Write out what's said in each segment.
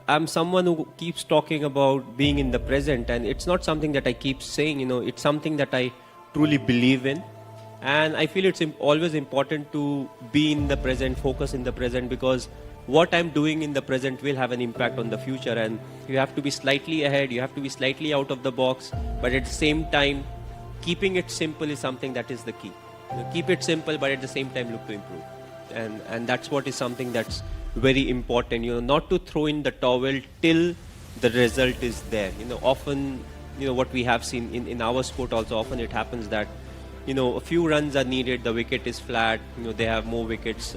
I'm someone who keeps talking about being in the present, and it's not something that I keep saying, it's something that I truly believe in. And I feel it's always important to be in the present, focus in the present, because what I'm doing in the present will have an impact on the future. And you have to be slightly ahead, you have to be slightly out of the box, but at the same time, keeping it simple is something that is the key. Keep it simple, but at the same time look to improve. And that's what is something that's very important, not to throw in the towel till the result is there. Often, what we have seen in our sport also, often it happens that, a few runs are needed, the wicket is flat, they have more wickets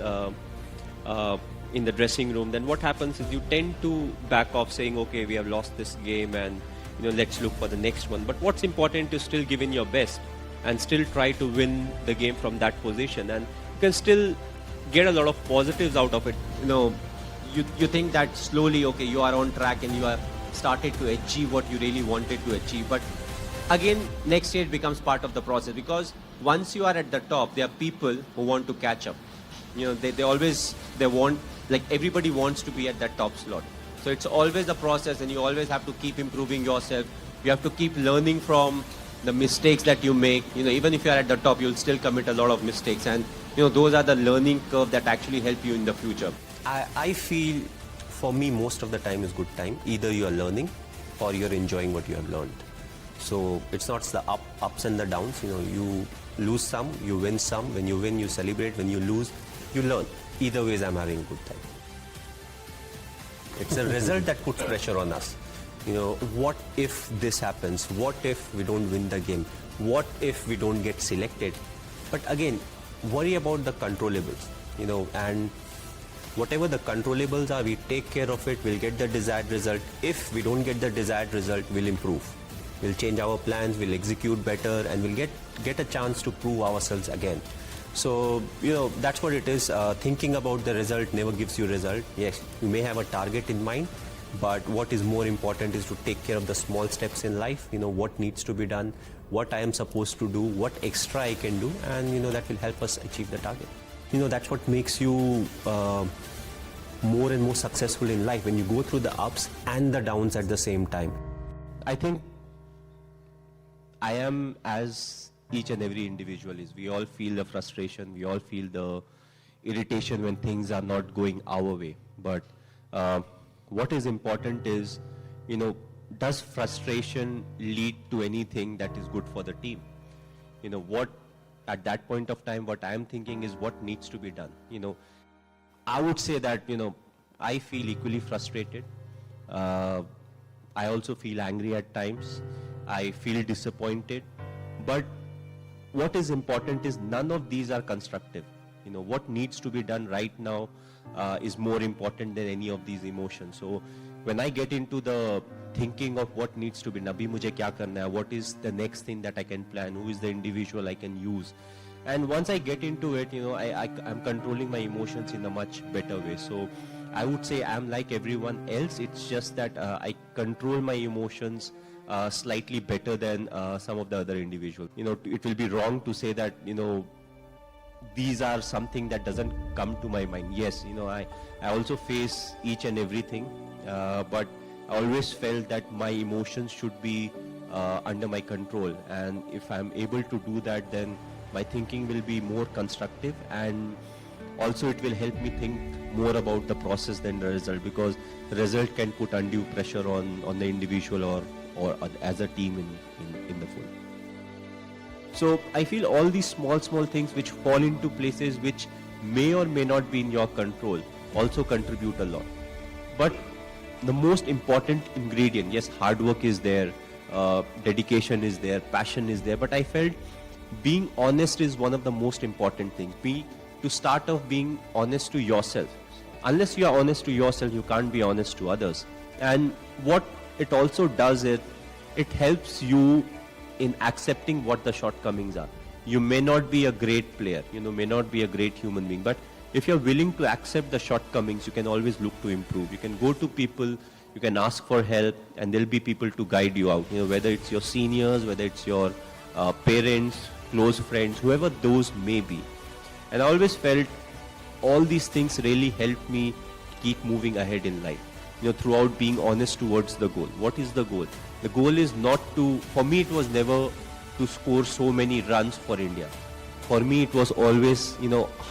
in the dressing room. Then what happens is you tend to back off saying, okay, we have lost this game and, let's look for the next one. But what's important is still give in your best and still try to win the game from that position. And you can still get a lot of positives out of it. You think that slowly, okay, you are on track and you have started to achieve what you really wanted to achieve. But again, next stage becomes part of the process, because once you are at the top, there are people who want to catch up. They want, like everybody wants to be at that top slot. So it's always a process, and you always have to keep improving yourself. You have to keep learning from the mistakes that you make. Even if you are at the top, you'll still commit a lot of mistakes. And those are the learning curve that actually help you in the future. I feel for me most of the time is good time. Either you are learning or you're enjoying what you have learned. So it's not the ups and the downs. You lose some, you win some. When you win, you celebrate. When you lose, you learn. Either ways, I'm having a good time. It's a result that puts pressure on us. What if this happens? What if we don't win the game? What if we don't get selected? But again, worry about the controllables, and whatever the controllables are, we take care of it, we'll get the desired result. If we don't get the desired result, we'll improve. We'll change our plans, we'll execute better, and we'll get a chance to prove ourselves again. So, that's what it is. Thinking about the result never gives you result. Yes, you may have a target in mind, but what is more important is to take care of the small steps in life. What needs to be done, what I am supposed to do, what extra I can do, and that will help us achieve the target. That's what makes you more and more successful in life, when you go through the ups and the downs at the same time. I think I am as each and every individual is. We all feel the frustration, we all feel the irritation when things are not going our way. But what is important is, does frustration lead to anything that is good for the team? At that point of time, what I am thinking is what needs to be done. I would say that, I feel equally frustrated. I also feel angry at times. I feel disappointed. But what is important is none of these are constructive. What needs to be done right now is more important than any of these emotions. So when I get into the thinking of what needs to be, Nabi mujhe kya karna hai, what is the next thing that I can plan, who is the individual I can use. And once I get into it, I'm controlling my emotions in a much better way. So I would say I'm like everyone else. It's just that I control my emotions slightly better than some of the other individuals. It will be wrong to say that, these are something that doesn't come to my mind. Yes, I also face each and everything, but I always felt that my emotions should be under my control. And if I'm able to do that, then my thinking will be more constructive, and also it will help me think more about the process than the result, because the result can put undue pressure on the individual or as a team in the full. So I feel all these small things which fall into places which may or may not be in your control also contribute a lot. But the most important ingredient, yes, hard work is there, dedication is there, passion is there, but I felt being honest is one of the most important things. To start off being honest to yourself. Unless you are honest to yourself, you can't be honest to others. And what it also does is, it helps you in accepting what the shortcomings are. You may not be a great player, may not be a great human being, but if you're willing to accept the shortcomings, you can always look to improve. You can go to people, you can ask for help, and there'll be people to guide you out. Whether it's your seniors, whether it's your parents, close friends, whoever those may be. And I always felt all these things really helped me keep moving ahead in life. throughout being honest towards the goal. What is the goal? The goal is not to, for me it was never to score so many runs for India. For me it was always,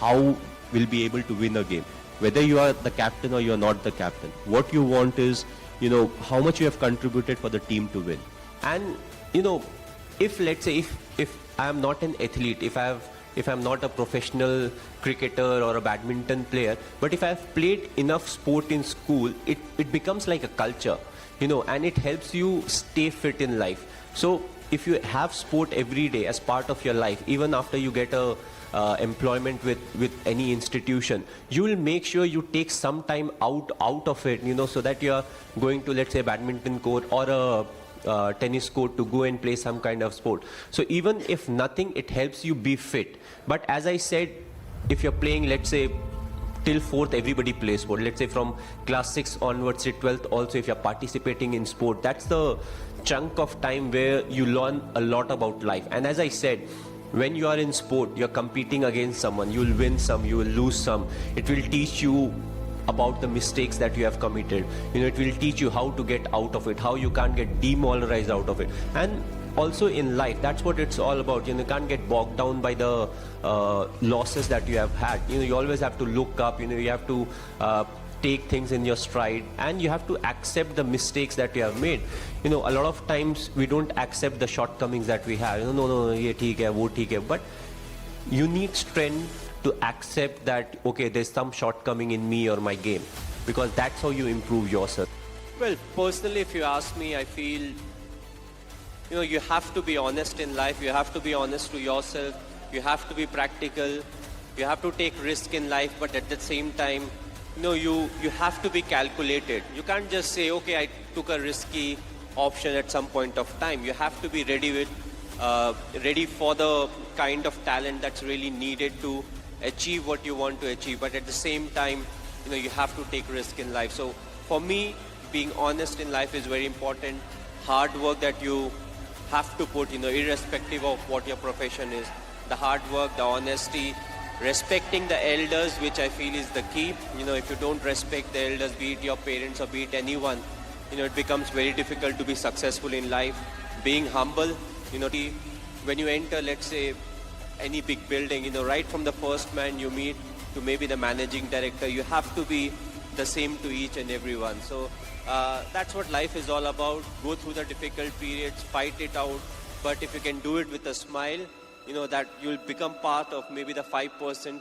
how we'll be able to win a game. Whether you are the captain or you're not the captain. What you want is, how much you have contributed for the team to win. And, if let's say, if I am not an athlete, if I'm not a professional cricketer or a badminton player, but if I've played enough sport in school, it becomes like a culture, and it helps you stay fit in life. So if you have sport every day as part of your life, even after you get a employment with any institution, you will make sure you take some time out of it, so that you are going to, let's say, badminton court or a tennis court to go and play some kind of sport. So even if nothing, it helps you be fit. But as I said, if you're playing, let's say, till 4th, everybody plays sport. Let's say from class 6 onwards to 12th also, if you're participating in sport, that's the chunk of time where you learn a lot about life. And as I said, when you are in sport, you're competing against someone. You will win some, you will lose some. It will teach you about the mistakes that you have committed. It will teach you how to get out of it, how you can't get demoralized out of it. And also in life, that's what it's all about. You can't get bogged down by the losses that you have had. You always have to look up. You have to take things in your stride, and you have to accept the mistakes that you have made. A lot of times we don't accept the shortcomings that we have. No, ye theek hai, wo theek hai. But you need strength to accept that, okay, there's some shortcoming in me or my game, because that's how you improve yourself. Well, personally, if you ask me, I feel, you have to be honest in life. You have to be honest to yourself. You have to be practical. You have to take risk in life, but at the same time, you have to be calculated. You can't just say, okay, I took a risky option at some point of time. You have to be ready for the kind of talent that's really needed to achieve what you want to achieve. But at the same time, you have to take risk in life. So for me, being honest in life is very important. Hard work that you have to put, irrespective of what your profession is. The hard work, the honesty, respecting the elders, which I feel is the key. If you don't respect the elders, be it your parents or be it anyone, it becomes very difficult to be successful in life. Being humble, when you enter, let's say, any big building, right from the first man you meet to maybe the managing director, you have to be the same to each and everyone. So that's what life is all about. Go through the difficult periods, fight it out. But if you can do it with a smile, that you'll become part of maybe the 5%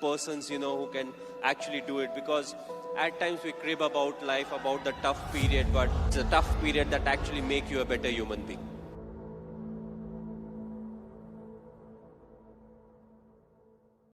persons, who can actually do it. Because at times we crib about life, about the tough period, but it's a tough period that actually make you a better human being.